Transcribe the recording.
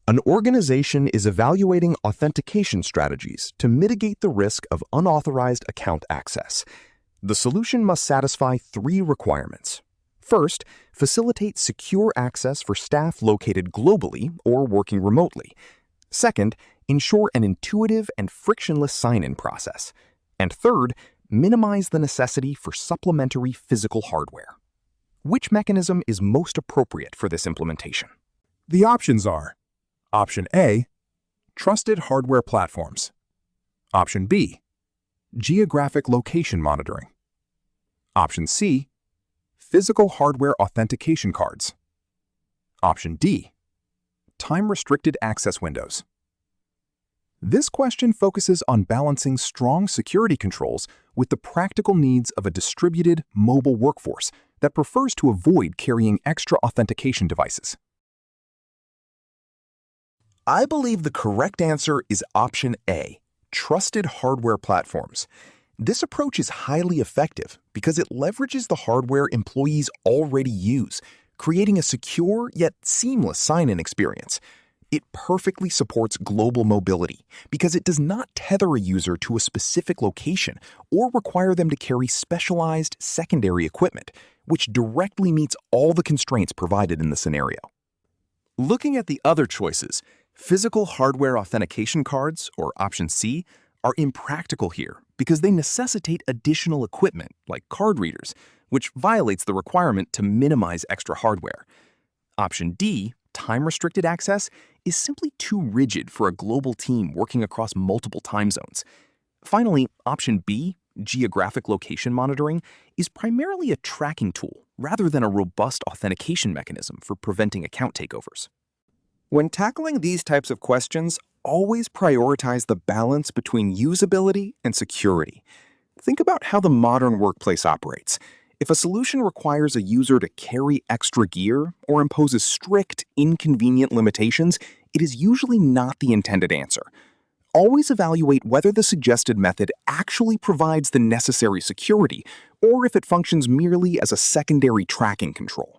An organization is evaluating authentication strategies to mitigate the risk of unauthorized account access. The solution must satisfy 3 requirements. First, facilitate secure access for staff located globally or working remotely. Second, ensure an intuitive and frictionless sign-in process. And third, minimize the necessity for supplementary physical hardware. Which mechanism is most appropriate for this implementation? The options are Option A, trusted hardware platforms. Option B, geographic location monitoring. Option C, physical hardware authentication cards. Option D, time-restricted access windows. This question focuses on balancing strong security controls with the practical needs of a distributed, mobile workforce that prefers to avoid carrying extra authentication devices. I believe the correct answer is option A, trusted hardware platforms. This approach is highly effective because it leverages the hardware employees already use, creating a secure yet seamless sign-in experience. It perfectly supports global mobility because it does not tether a user to a specific location or require them to carry specialized secondary equipment, which directly meets all the constraints provided in the scenario. Looking at the other choices, physical hardware authentication cards, or option C, are impractical here because they necessitate additional equipment like card readers, which violates the requirement to minimize extra hardware. Option D, time-restricted access, is simply too rigid for a global team working across multiple time zones. Finally, option B, geographic location monitoring, is primarily a tracking tool rather than a robust authentication mechanism for preventing account takeovers. When tackling these types of questions, always prioritize the balance between usability and security. Think about how the modern workplace operates. If a solution requires a user to carry extra gear or imposes strict, inconvenient limitations, it is usually not the intended answer. Always evaluate whether the suggested method actually provides the necessary security or if it functions merely as a secondary tracking control.